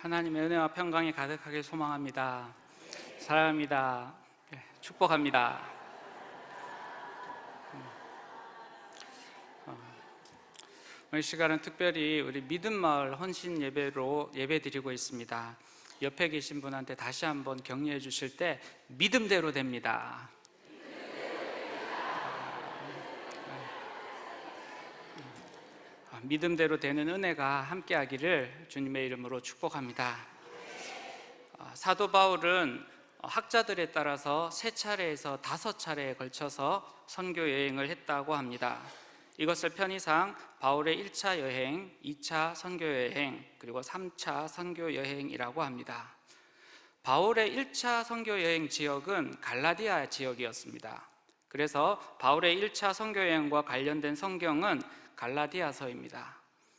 하나님의 은혜와 평강이 가득하길 소망합니다. 사랑합니다. 축복합니다. 오늘 시간은 특별히 우리 믿음마을 헌신 예배로 예배드리고 있습니다. 옆에 계신 분한테 다시 한번 격려해 주실 때 믿음대로 됩니다. 믿음대로 되는 은혜가 함께하기를 주님의 이름으로 축복합니다. 사도 바울은 학자들에 따라서 3차례에서 5차례에 걸쳐서 선교 여행을 했다고 합니다. 이것을 편의상 바울의 1차 여행, 2차 선교 여행, 그리고 3차 선교 여행이라고 합니다. 바울의 1차 선교 여행 지역은 갈라디아 지역이었습니다. 그래서 바울의 1차 선교 여행과 관련된 성경은 갈라디아서입니다.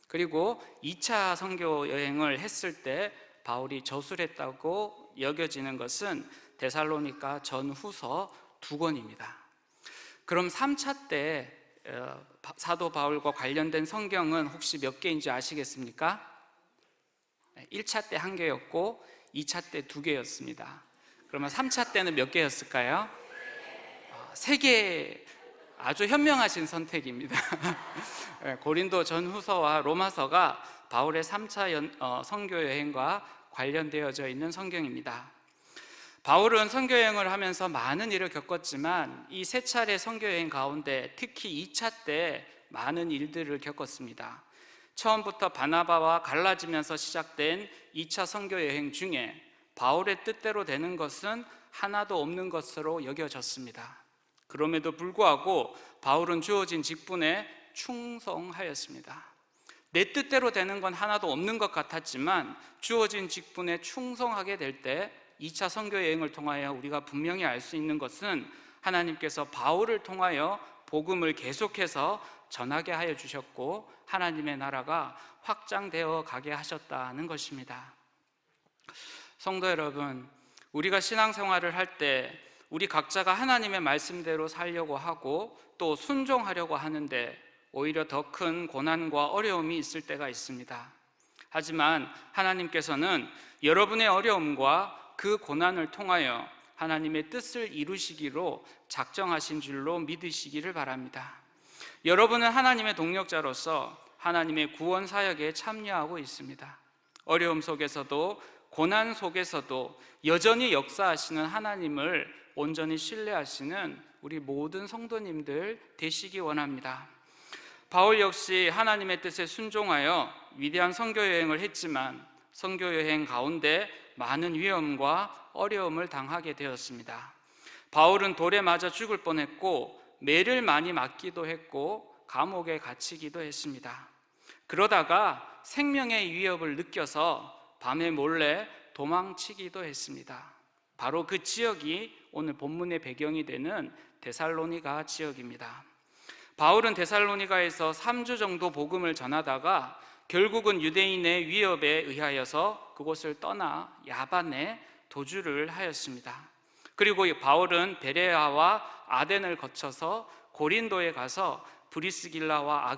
그리고 2차 선교 여행을 했을 때 바울이 저술했다고 여겨지는 것은 데살로니가 전후서 2권입니다. 그럼 3차 때 사도 바울과 관련된 성경은 혹시 몇 개인지 아시겠습니까? 1차 때 1개였고 2차 때 2개였습니다. 그러면 3차 때는 몇 개였을까요? 3개. 아주 현명하신 선택입니다. 고린도 전후서와 로마서가 바울의 3차 선교 여행과 관련되어져 있는 성경입니다. 바울은 선교 여행을 하면서 많은 일을 겪었지만 이 3차례 선교 여행 가운데 특히 2차 때 많은 일들을 겪었습니다. 처음부터 바나바와 갈라지면서 시작된 2차 선교 여행 중에 바울의 뜻대로 되는 것은 하나도 없는 것으로 여겨졌습니다. 그럼에도 불구하고 바울은 주어진 직분에 충성하였습니다. 내 뜻대로 되는 건 하나도 없는 것 같았지만 주어진 직분에 충성하게 될 때 2차 선교 여행을 통하여 우리가 분명히 알 수 있는 것은 하나님께서 바울을 통하여 복음을 계속해서 전하게 하여 주셨고 하나님의 나라가 확장되어 가게 하셨다는 것입니다. 성도 여러분, 우리가 신앙생활을 할 때 우리 각자가 하나님의 말씀대로 살려고 하고 또 순종하려고 하는데 오히려 더 큰 고난과 어려움이 있을 때가 있습니다. 하지만 하나님께서는 여러분의 어려움과 그 고난을 통하여 하나님의 뜻을 이루시기로 작정하신 줄로 믿으시기를 바랍니다. 여러분은 하나님의 동력자로서 하나님의 구원 사역에 참여하고 있습니다. 어려움 속에서도 고난 속에서도 여전히 역사하시는 하나님을 온전히 신뢰하시는 우리 모든 성도님들 되시기 원합니다. 바울 역시 하나님의 뜻에 순종하여 위대한 선교 여행을 했지만 선교 여행 가운데 많은 위험과 어려움을 당하게 되었습니다. 바울은 돌에 맞아 죽을 뻔했고 매를 많이 맞기도 했고 감옥에 갇히기도 했습니다. 그러다가 생명의 위협을 느껴서 밤에 몰래 도망치기도 했습니다. 바로 그 지역이 오늘 본문의 배경이 되는 데살로니가 지역입니다. 바울은 데살로니가에서 3주 정도 복음을 전하다가 결국은 유대인의 위협에 의하여서 그곳을 떠나 야반에 도주를 하였습니다. 그리고 바울은 베레아와 아덴을 거쳐서 고린도에 가서 브리스길라와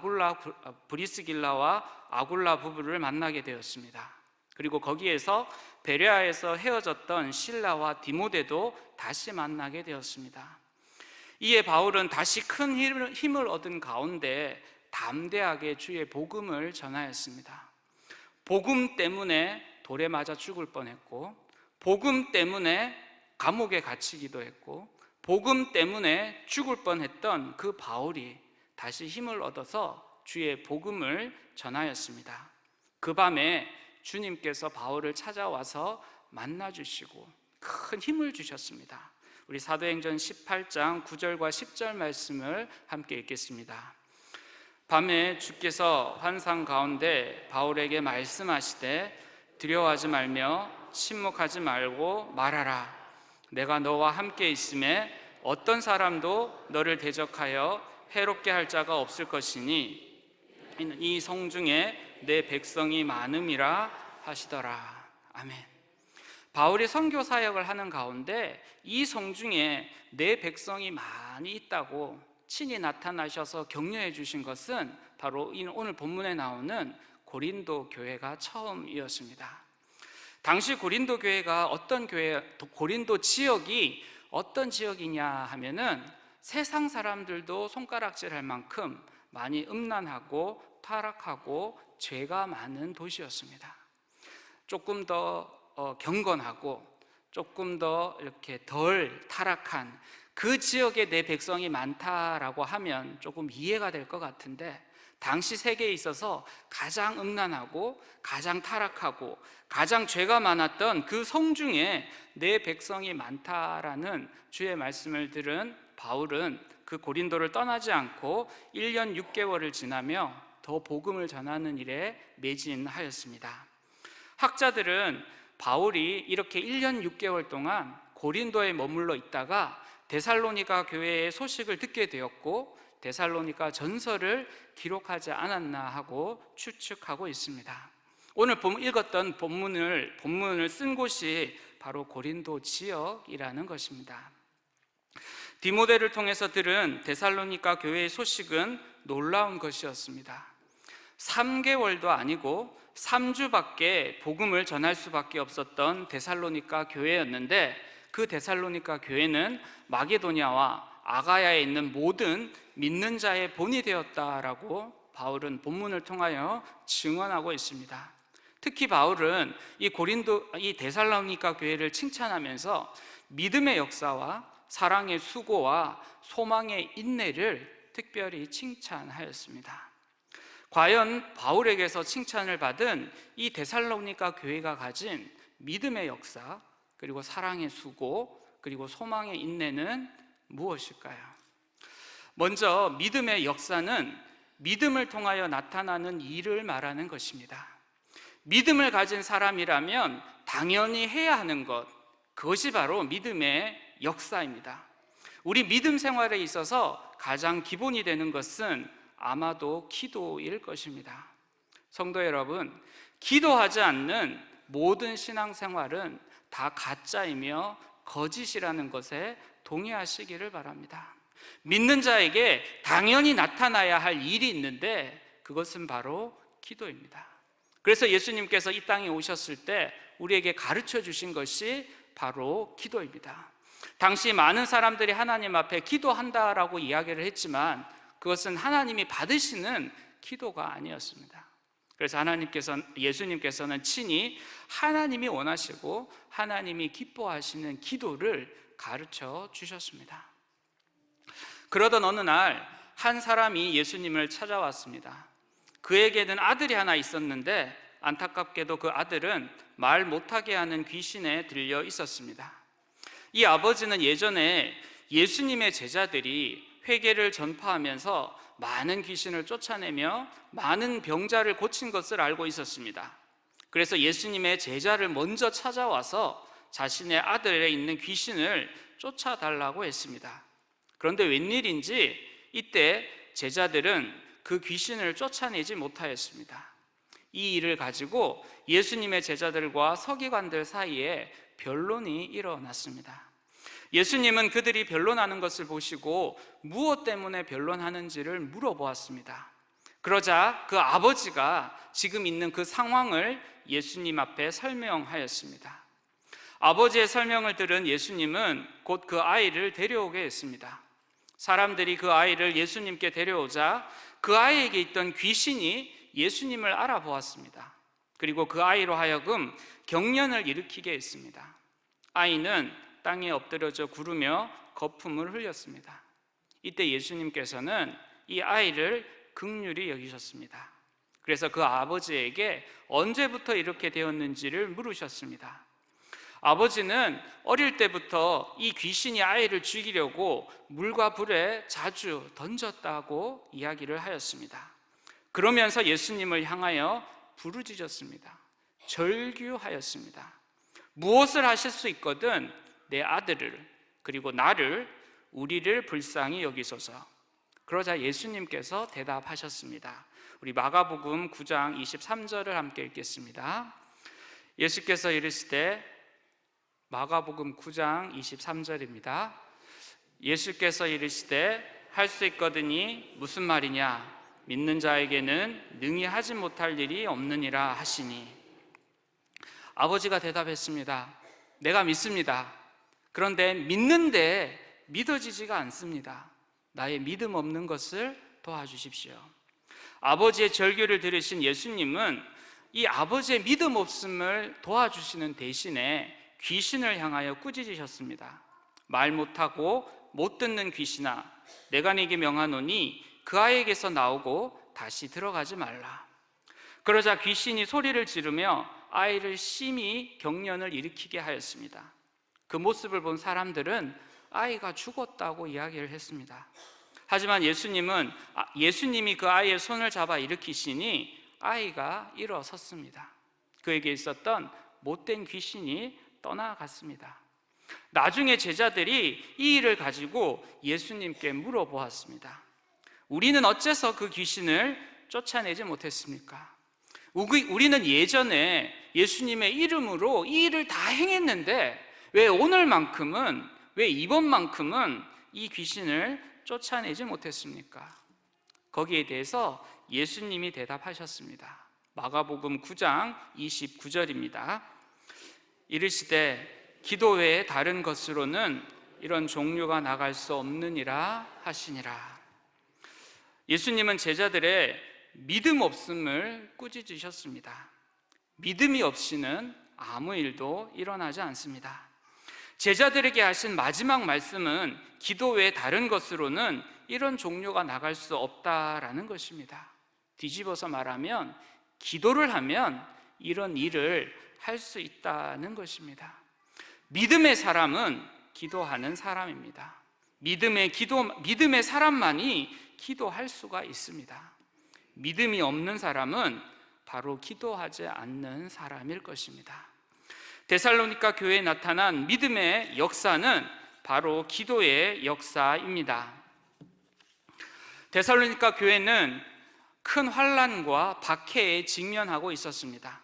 아굴라 부부를 만나게 되었습니다. 그리고 거기에서 베레아에서 헤어졌던 실라와 디모데도 다시 만나게 되었습니다. 이에 바울은 다시 큰 힘을 얻은 가운데 담대하게 주의 복음을 전하였습니다. 복음 때문에 돌에 맞아 죽을 뻔했고 복음 때문에 감옥에 갇히기도 했고 복음 때문에 죽을 뻔했던 그 바울이 다시 힘을 얻어서 주의 복음을 전하였습니다. 그 밤에 주님께서 바울을 찾아와서 만나주시고 큰 힘을 주셨습니다. 우리 사도행전 18장 9절과 10절 말씀을 함께 읽겠습니다. 밤에 주께서 환상 가운데 바울에게 말씀하시되 두려워하지 말며 침묵하지 말고 말하라. 내가 너와 함께 있음에 어떤 사람도 너를 대적하여 해롭게 할 자가 없을 것이니 이 성중에 내 백성이 많음이라 하시더라. 아멘. 바울이 선교 사역을 하는 가운데 이 성중에 내 백성이 많이 있다고 친히 나타나셔서 격려해 주신 것은 바로 오늘 본문에 나오는 고린도 교회가 처음이었습니다. 당시 고린도 교회가 고린도 지역이 어떤 지역이냐 하면은 세상 사람들도 손가락질할 만큼 많이 음란하고 타락하고 죄가 많은 도시였습니다. 조금 더 경건하고 조금 더 이렇게 덜 타락한 그 지역에 내 백성이 많다라고 하면 조금 이해가 될 것 같은데, 당시 세계에 있어서 가장 음란하고 가장 타락하고 가장 죄가 많았던 그 성중에 내 백성이 많다라는 주의 말씀을 들은 바울은 그 고린도를 떠나지 않고 1년 6개월을 지나며 더 복음을 전하는 일에 매진하였습니다. 학자들은 바울이 이렇게 1년 6개월 동안 고린도에 머물러 있다가 데살로니가 교회의 소식을 듣게 되었고 데살로니가 전서를 기록하지 않았나 하고 추측하고 있습니다. 오늘 읽었던 본문을 쓴 곳이 바로 고린도 지역이라는 것입니다. 디모데를 통해서 들은 데살로니가 교회의 소식은 놀라운 것이었습니다. 3개월도 아니고 3주밖에 복음을 전할 수밖에 없었던 데살로니가 교회였는데, 그 데살로니가 교회는 마게도냐와 아가야에 있는 모든 믿는 자의 본이 되었다라고 바울은 본문을 통하여 증언하고 있습니다. 특히 바울은 이 데살로니가 교회를 칭찬하면서 믿음의 역사와 사랑의 수고와 소망의 인내를 특별히 칭찬하였습니다. 과연 바울에게서 칭찬을 받은 이 데살로니가 교회가 가진 믿음의 역사, 그리고 사랑의 수고, 그리고 소망의 인내는 무엇일까요? 먼저 믿음의 역사는 믿음을 통하여 나타나는 일을 말하는 것입니다. 믿음을 가진 사람이라면 당연히 해야 하는 것, 그것이 바로 믿음의 역사입니다. 우리 믿음 생활에 있어서 가장 기본이 되는 것은 아마도 기도일 것입니다. 성도 여러분, 기도하지 않는 모든 신앙생활은 다 가짜이며 거짓이라는 것에 동의하시기를 바랍니다. 믿는 자에게 당연히 나타나야 할 일이 있는데 그것은 바로 기도입니다. 그래서 예수님께서 이 땅에 오셨을 때 우리에게 가르쳐 주신 것이 바로 기도입니다. 당시 많은 사람들이 하나님 앞에 기도한다라고 이야기를 했지만 그것은 하나님이 받으시는 기도가 아니었습니다. 그래서 예수님께서는 친히 하나님이 원하시고 하나님이 기뻐하시는 기도를 가르쳐 주셨습니다. 그러던 어느 날 한 사람이 예수님을 찾아왔습니다. 그에게는 아들이 하나 있었는데 안타깝게도 그 아들은 말 못하게 하는 귀신에 들려 있었습니다. 이 아버지는 예전에 예수님의 제자들이 회개를 전파하면서 많은 귀신을 쫓아내며 많은 병자를 고친 것을 알고 있었습니다. 그래서 예수님의 제자를 먼저 찾아와서 자신의 아들에 있는 귀신을 쫓아달라고 했습니다. 그런데 웬일인지 이때 제자들은 그 귀신을 쫓아내지 못하였습니다. 이 일을 가지고 예수님의 제자들과 서기관들 사이에 변론이 일어났습니다. 예수님은 그들이 변론하는 것을 보시고 무엇 때문에 변론하는지를 물어보았습니다. 그러자 그 아버지가 지금 있는 그 상황을 예수님 앞에 설명하였습니다. 아버지의 설명을 들은 예수님은 곧 그 아이를 데려오게 했습니다. 사람들이 그 아이를 예수님께 데려오자 그 아이에게 있던 귀신이 예수님을 알아보았습니다. 그리고 그 아이로 하여금 경련을 일으키게 했습니다. 아이는 땅에 엎드려져 구르며 거품을 흘렸습니다. 이때 예수님께서는 이 아이를 긍휼히 여기셨습니다. 그래서 그 아버지에게 언제부터 이렇게 되었는지를 물으셨습니다. 아버지는 어릴 때부터 이 귀신이 아이를 죽이려고 물과 불에 자주 던졌다고 이야기를 하였습니다. 그러면서 예수님을 향하여 부르짖었습니다. 절규하였습니다. 무엇을 하실 수 있거든 내 아들을, 그리고 나를, 우리를 불쌍히 여기소서. 그러자 예수님께서 대답하셨습니다. 우리 마가복음 9장 23절을 함께 읽겠습니다. 예수께서 이르시되, 마가복음 9장 23절입니다. 예수께서 이르시되 할 수 있거든이 무슨 말이냐, 믿는 자에게는 능히 하지 못할 일이 없느니라 하시니. 아버지가 대답했습니다. 내가 믿습니다. 그런데 믿는데 믿어지지가 않습니다. 나의 믿음 없는 것을 도와주십시오. 아버지의 절규를 들으신 예수님은 이 아버지의 믿음 없음을 도와주시는 대신에 귀신을 향하여 꾸짖으셨습니다. 말 못하고 못 듣는 귀신아, 내가 네게 명하노니 그 아이에게서 나오고 다시 들어가지 말라. 그러자 귀신이 소리를 지르며 아이를 심히 경련을 일으키게 하였습니다. 그 모습을 본 사람들은 아이가 죽었다고 이야기를 했습니다. 하지만 예수님이 그 아이의 손을 잡아 일으키시니 아이가 일어섰습니다. 그에게 있었던 못된 귀신이 떠나갔습니다. 나중에 제자들이 이 일을 가지고 예수님께 물어보았습니다. 우리는 어째서 그 귀신을 쫓아내지 못했습니까? 우리는 예전에 예수님의 이름으로 이 일을 다 행했는데 왜 오늘만큼은, 왜 이번만큼은 이 귀신을 쫓아내지 못했습니까? 거기에 대해서 예수님이 대답하셨습니다. 마가복음 9장 29절입니다. 이르시되 기도 외에 다른 것으로는 이런 종류가 나갈 수 없느니라 하시니라. 예수님은 제자들의 믿음 없음을 꾸짖으셨습니다. 믿음이 없이는 아무 일도 일어나지 않습니다. 제자들에게 하신 마지막 말씀은 기도 외에 다른 것으로는 이런 종류가 나갈 수 없다라는 것입니다. 뒤집어서 말하면 기도를 하면 이런 일을 할 수 있다는 것입니다. 믿음의 사람은 기도하는 사람입니다. 믿음의 사람만이 기도할 수가 있습니다. 믿음이 없는 사람은 바로 기도하지 않는 사람일 것입니다. 데살로니가 교회에 나타난 믿음의 역사는 바로 기도의 역사입니다. 데살로니가 교회는 큰 환난과 박해에 직면하고 있었습니다.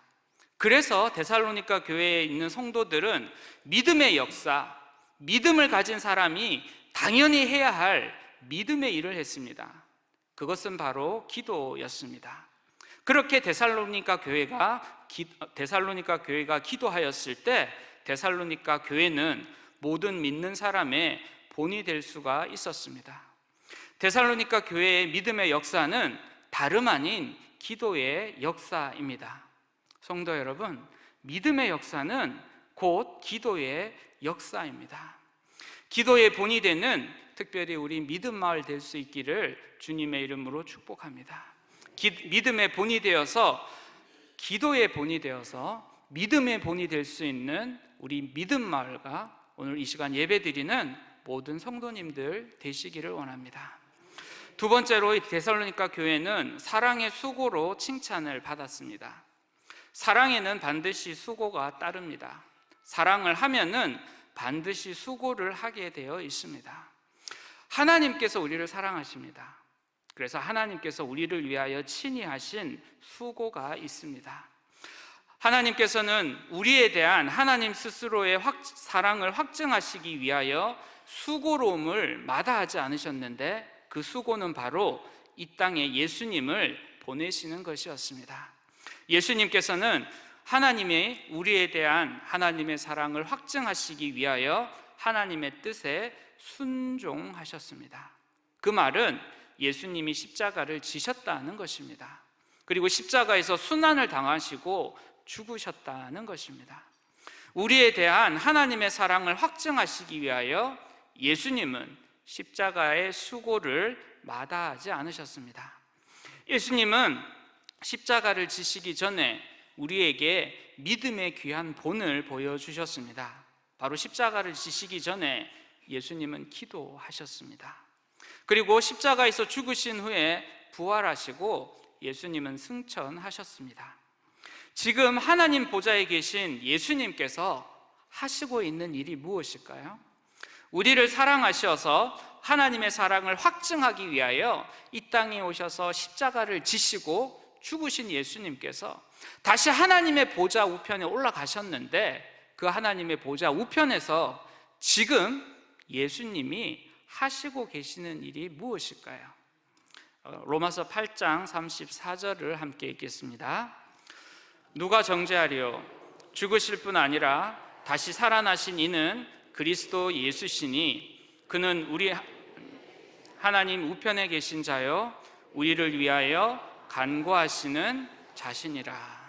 그래서 데살로니가 교회에 있는 성도들은 믿음의 역사, 믿음을 가진 사람이 당연히 해야 할 믿음의 일을 했습니다. 그것은 바로 기도였습니다. 그렇게 데살로니가 교회가 기도하였을 때 데살로니가 교회는 모든 믿는 사람의 본이 될 수가 있었습니다. 데살로니가 교회의 믿음의 역사는 다름 아닌 기도의 역사입니다. 성도 여러분, 믿음의 역사는 곧 기도의 역사입니다. 기도의 본이 되는 특별히 우리 믿음 마을 될 수 있기를 주님의 이름으로 축복합니다. 믿음의 본이 되어서, 기도의 본이 되어서 믿음의 본이 될 수 있는 우리 믿음 마을과 오늘 이 시간 예배드리는 모든 성도님들 되시기를 원합니다. 두 번째로 이 데살로니가 교회는 사랑의 수고로 칭찬을 받았습니다. 사랑에는 반드시 수고가 따릅니다. 사랑을 하면은 반드시 수고를 하게 되어 있습니다. 하나님께서 우리를 사랑하십니다. 그래서 하나님께서 우리를 위하여 친히 하신 수고가 있습니다. 하나님께서는 우리에 대한 하나님 스스로의 사랑을 확증하시기 위하여 수고로움을 마다하지 않으셨는데 그 수고는 바로 이 땅에 예수님을 보내시는 것이었습니다. 예수님께서는 하나님의 우리에 대한 하나님의 사랑을 확증하시기 위하여 하나님의 뜻에 순종하셨습니다. 그 말은 예수님이 십자가를 지셨다는 것입니다. 그리고 십자가에서 순환을 당하시고 죽으셨다는 것입니다. 우리에 대한 하나님의 사랑을 확증하시기 위하여 예수님은 십자가의 수고를 마다하지 않으셨습니다. 예수님은 십자가를 지시기 전에 우리에게 믿음의 귀한 본을 보여주셨습니다. 바로 십자가를 지시기 전에 예수님은 기도하셨습니다. 그리고 십자가에서 죽으신 후에 부활하시고 예수님은 승천하셨습니다. 지금 하나님 보좌에 계신 예수님께서 하시고 있는 일이 무엇일까요? 우리를 사랑하셔서 하나님의 사랑을 확증하기 위하여 이 땅에 오셔서 십자가를 지시고 죽으신 예수님께서 다시 하나님의 보좌 우편에 올라가셨는데 그 하나님의 보좌 우편에서 지금 예수님이 하시고 계시는 일이 무엇일까요? 로마서 8장 34절을 함께 읽겠습니다. 누가 정죄하리요? 죽으실 뿐 아니라 다시 살아나신 이는 그리스도 예수시니 그는 우리 하나님 우편에 계신 자요 우리를 위하여 간구하시는 자신이라.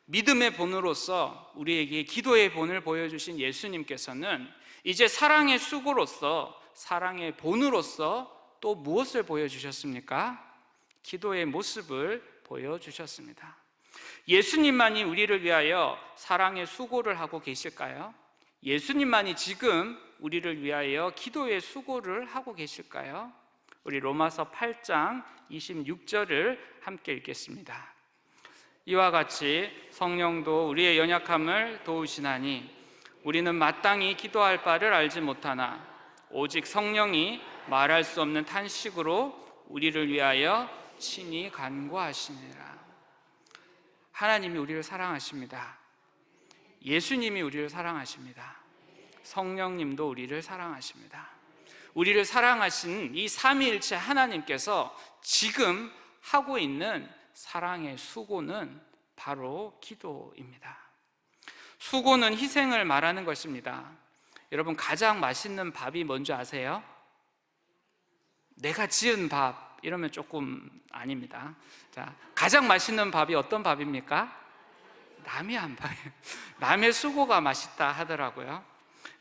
믿음의 본으로서 우리에게 기도의 본을 보여주신 예수님께서는 이제 사랑의 수고로서, 사랑의 본으로서 또 무엇을 보여주셨습니까? 기도의 모습을 보여주셨습니다. 예수님만이 우리를 위하여 사랑의 수고를 하고 계실까요? 예수님만이 지금 우리를 위하여 기도의 수고를 하고 계실까요? 우리 로마서 8장 26절을 함께 읽겠습니다. 이와 같이 성령도 우리의 연약함을 도우시나니 우리는 마땅히 기도할 바를 알지 못하나 오직 성령이 말할 수 없는 탄식으로 우리를 위하여 친히 간구하시니라. 하나님이 우리를 사랑하십니다. 예수님이 우리를 사랑하십니다. 성령님도 우리를 사랑하십니다. 우리를 사랑하신 이 삼위일체 하나님께서 지금 하고 있는 사랑의 수고는 바로 기도입니다. 수고는 희생을 말하는 것입니다. 여러분, 가장 맛있는 밥이 뭔지 아세요? 내가 지은 밥 이러면 조금 아닙니다. 자, 가장 맛있는 밥이 어떤 밥입니까? 남이 한 밥이에요. 남의 수고가 맛있다 하더라고요.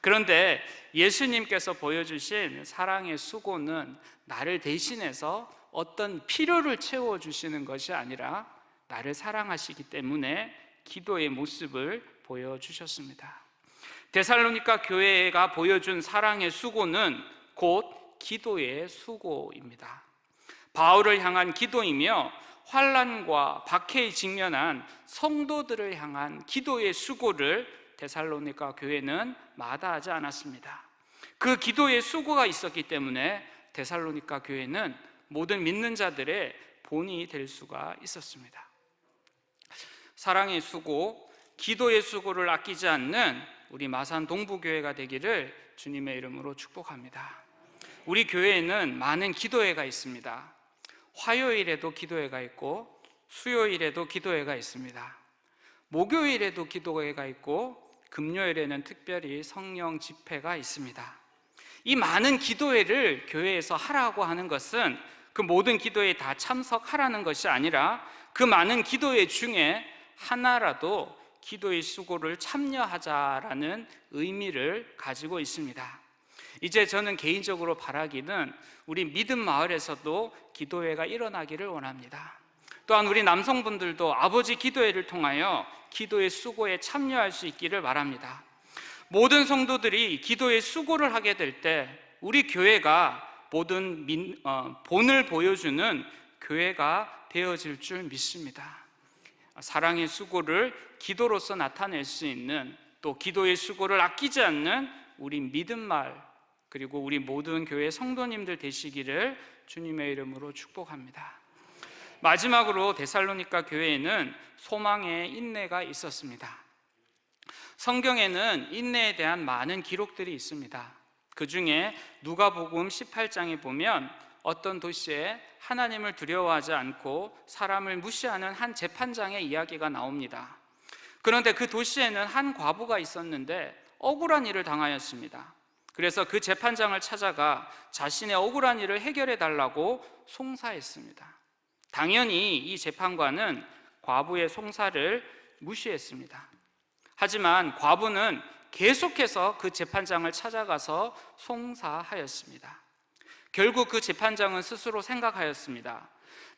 그런데 예수님께서 보여주신 사랑의 수고는 나를 대신해서 어떤 필요를 채워주시는 것이 아니라 나를 사랑하시기 때문에 기도의 모습을 보여주셨습니다. 데살로니가 교회가 보여준 사랑의 수고는 곧 기도의 수고입니다. 바울을 향한 기도이며 환난과 박해에 직면한 성도들을 향한 기도의 수고를 데살로니가 교회는 마다하지 않았습니다. 그 기도의 수고가 있었기 때문에 데살로니가 교회는 모든 믿는 자들의 본이 될 수가 있었습니다. 사랑의 수고, 기도의 수고를 아끼지 않는 우리 마산 동부교회가 되기를 주님의 이름으로 축복합니다. 우리 교회에는 많은 기도회가 있습니다. 화요일에도 기도회가 있고 수요일에도 기도회가 있습니다. 목요일에도 기도회가 있고 금요일에는 특별히 성령 집회가 있습니다. 이 많은 기도회를 교회에서 하라고 하는 것은 그 모든 기도회에 다 참석하라는 것이 아니라 그 많은 기도회 중에 하나라도 기도의 수고를 참여하자라는 의미를 가지고 있습니다. 이제 저는 개인적으로 바라기는 우리 믿음 마을에서도 기도회가 일어나기를 원합니다. 또한 우리 남성분들도 아버지 기도회를 통하여 기도의 수고에 참여할 수 있기를 바랍니다. 모든 성도들이 기도의 수고를 하게 될 때 우리 교회가 모든 본을 보여주는 교회가 되어질 줄 믿습니다. 사랑의 수고를 기도로서 나타낼 수 있는, 또 기도의 수고를 아끼지 않는 우리 믿음 마을, 그리고 우리 모든 교회 성도님들 되시기를 주님의 이름으로 축복합니다. 마지막으로 데살로니가 교회에는 소망의 인내가 있었습니다. 성경에는 인내에 대한 많은 기록들이 있습니다. 그 중에 누가복음 18장에 보면 어떤 도시에 하나님을 두려워하지 않고 사람을 무시하는 한 재판장의 이야기가 나옵니다. 그런데 그 도시에는 한 과부가 있었는데 억울한 일을 당하였습니다. 그래서 그 재판장을 찾아가 자신의 억울한 일을 해결해 달라고 송사했습니다. 당연히 이 재판관은 과부의 송사를 무시했습니다. 하지만 과부는 계속해서 그 재판장을 찾아가서 송사하였습니다. 결국 그 재판장은 스스로 생각하였습니다.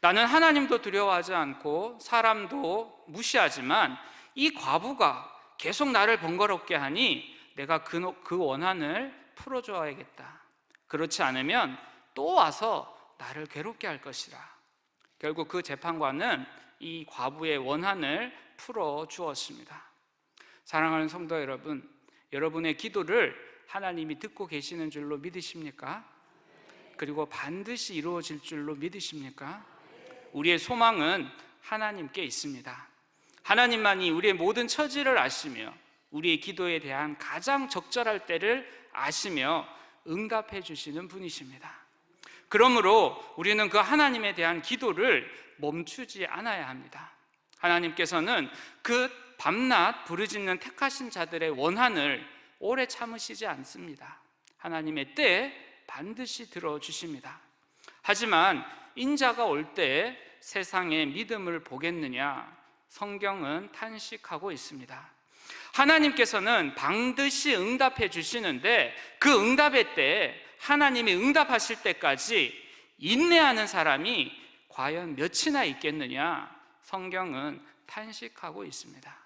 나는 하나님도 두려워하지 않고 사람도 무시하지만 이 과부가 계속 나를 번거롭게 하니 내가 그 원한을 풀어줘야겠다. 그렇지 않으면 또 와서 나를 괴롭게 할 것이라. 결국 그 재판관은 이 과부의 원한을 풀어주었습니다. 사랑하는 성도 여러분, 여러분의 기도를 하나님이 듣고 계시는 줄로 믿으십니까? 그리고 반드시 이루어질 줄로 믿으십니까? 우리의 소망은 하나님께 있습니다. 하나님만이 우리의 모든 처지를 아시며 우리의 기도에 대한 가장 적절할 때를 아시며 응답해 주시는 분이십니다. 그러므로 우리는 그 하나님에 대한 기도를 멈추지 않아야 합니다. 하나님께서는 그 밤낮 부르짖는 택하신 자들의 원한을 오래 참으시지 않습니다. 하나님의 때에 반드시 들어주십니다. 하지만 인자가 올 때 세상의 믿음을 보겠느냐? 성경은 탄식하고 있습니다. 하나님께서는 반드시 응답해 주시는데 그 응답의 때에 하나님이 응답하실 때까지 인내하는 사람이 과연 몇이나 있겠느냐? 성경은 탄식하고 있습니다.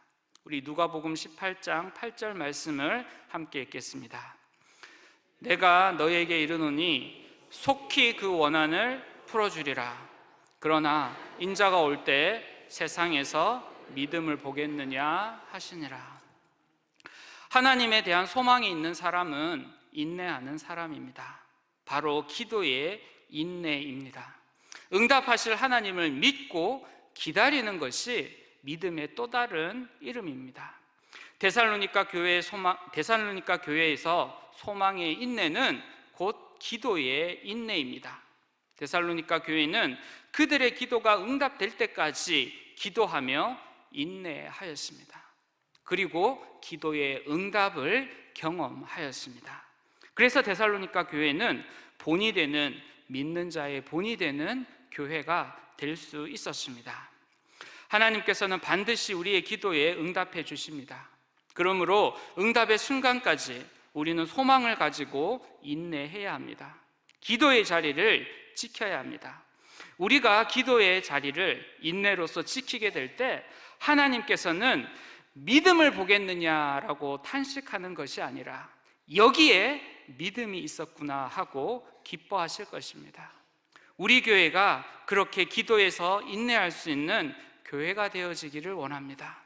우리 누가복음 18장 8절 말씀을 함께 읽겠습니다. 내가 너에게 이르노니 속히 그 원한을 풀어주리라. 그러나 인자가 올 때 세상에서 믿음을 보겠느냐 하시니라. 하나님에 대한 소망이 있는 사람은 인내하는 사람입니다. 바로 기도의 인내입니다. 응답하실 하나님을 믿고 기다리는 것이 믿음의 또 다른 이름입니다. 데살로니가 교회에서 소망의 인내는 곧 기도의 인내입니다. 데살로니가 교회는 그들의 기도가 응답될 때까지 기도하며 인내하였습니다. 그리고 기도의 응답을 경험하였습니다. 그래서 데살로니가 교회는 본이 되는, 믿는 자의 본이 되는 교회가 될 수 있었습니다. 하나님께서는 반드시 우리의 기도에 응답해 주십니다. 그러므로 응답의 순간까지 우리는 소망을 가지고 인내해야 합니다. 기도의 자리를 지켜야 합니다. 우리가 기도의 자리를 인내로서 지키게 될 때 하나님께서는 믿음을 보겠느냐라고 탄식하는 것이 아니라 여기에 믿음이 있었구나 하고 기뻐하실 것입니다. 우리 교회가 그렇게 기도해서 인내할 수 있는 교회가 되어지기를 원합니다.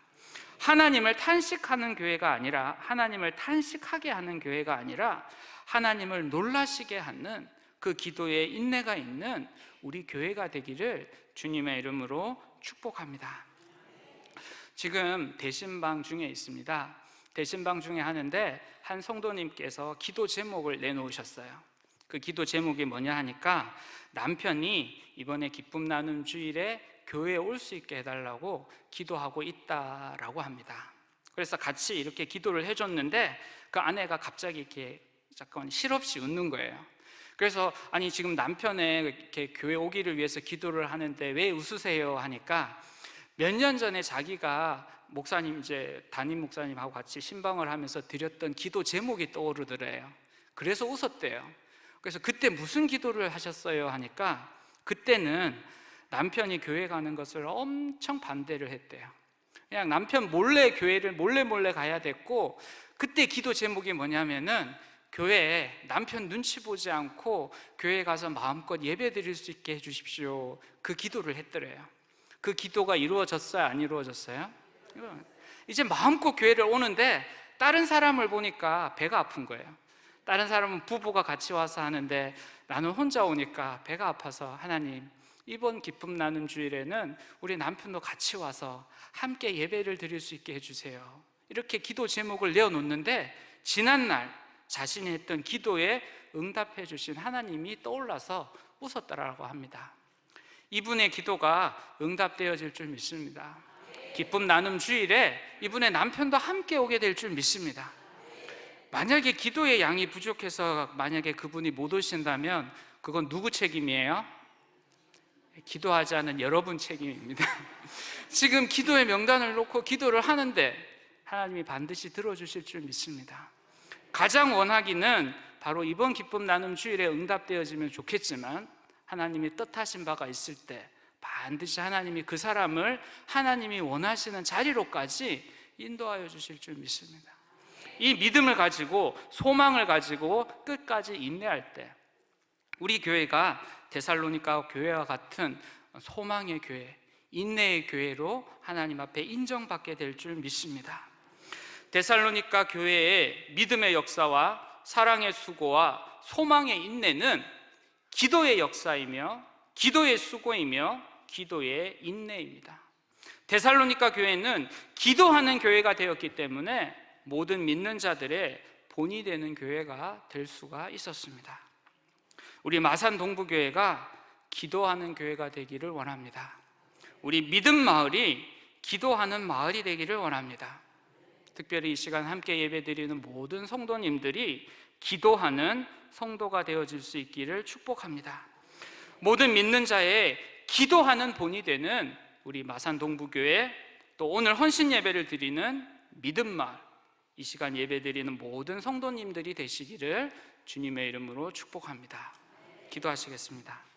하나님을 탄식하는 교회가 아니라, 하나님을 탄식하게 하는 교회가 아니라 하나님을 놀라시게 하는 그 기도에 인내가 있는 우리 교회가 되기를 주님의 이름으로 축복합니다. 지금 대신방 중에 있습니다. 대신방 중에 하는데 한 성도님께서 기도 제목을 내놓으셨어요. 그 기도 제목이 뭐냐 하니까 남편이 이번에 기쁨 나눔 주일에 교회에 올 수 있게 해달라고 기도하고 있다라고 합니다. 그래서 같이 이렇게 기도를 해줬는데 그 아내가 갑자기 이렇게 잠깐 실없이 웃는 거예요. 그래서 아니 지금 남편의 이렇게 교회 오기를 위해서 기도를 하는데 왜 웃으세요 하니까 몇 년 전에 자기가 목사님, 이제 담임 목사님하고 같이 신방을 하면서 드렸던 기도 제목이 떠오르더래요. 그래서 웃었대요. 그래서 그때 무슨 기도를 하셨어요 하니까 그때는 남편이 교회 가는 것을 엄청 반대를 했대요. 그냥 남편 몰래 교회를 몰래 가야 됐고, 그때 기도 제목이 뭐냐면은 교회에 남편 눈치 보지 않고 교회에 가서 마음껏 예배 드릴 수 있게 해주십시오, 그 기도를 했더래요. 그 기도가 이루어졌어요? 안 이루어졌어요? 이제 마음껏 교회를 오는데 다른 사람을 보니까 배가 아픈 거예요. 다른 사람은 부부가 같이 와서 하는데 나는 혼자 오니까 배가 아파서 하나님, 이번 기쁨 나눔 주일에는 우리 남편도 같이 와서 함께 예배를 드릴 수 있게 해주세요, 이렇게 기도 제목을 내어놓는데 지난날 자신이 했던 기도에 응답해 주신 하나님이 떠올라서 웃었다라고 합니다. 이분의 기도가 응답되어질 줄 믿습니다. 기쁨 나눔 주일에 이분의 남편도 함께 오게 될 줄 믿습니다. 만약에 기도의 양이 부족해서 만약에 그분이 못 오신다면 그건 누구 책임이에요? 기도하지 않은 여러분 책임입니다. 지금 기도의 명단을 놓고 기도를 하는데 하나님이 반드시 들어주실 줄 믿습니다. 가장 원하기는 바로 이번 기쁨 나눔 주일에 응답되어지면 좋겠지만 하나님이 뜻하신 바가 있을 때 반드시 하나님이 그 사람을 하나님이 원하시는 자리로까지 인도하여 주실 줄 믿습니다. 이 믿음을 가지고 소망을 가지고 끝까지 인내할 때 우리 교회가 데살로니가 교회와 같은 소망의 교회, 인내의 교회로 하나님 앞에 인정받게 될 줄 믿습니다. 데살로니가 교회의 믿음의 역사와 사랑의 수고와 소망의 인내는 기도의 역사이며 기도의 수고이며 기도의 인내입니다. 데살로니가 교회는 기도하는 교회가 되었기 때문에 모든 믿는 자들의 본이 되는 교회가 될 수가 있었습니다. 우리 마산 동부교회가 기도하는 교회가 되기를 원합니다. 우리 믿음 마을이 기도하는 마을이 되기를 원합니다. 특별히 이 시간 함께 예배드리는 모든 성도님들이 기도하는 성도가 되어질 수 있기를 축복합니다. 모든 믿는 자의 기도하는 본이 되는 우리 마산 동부교회, 또 오늘 헌신 예배를 드리는 믿음마을, 이 시간 예배드리는 모든 성도님들이 되시기를 주님의 이름으로 축복합니다. 기도하시겠습니다.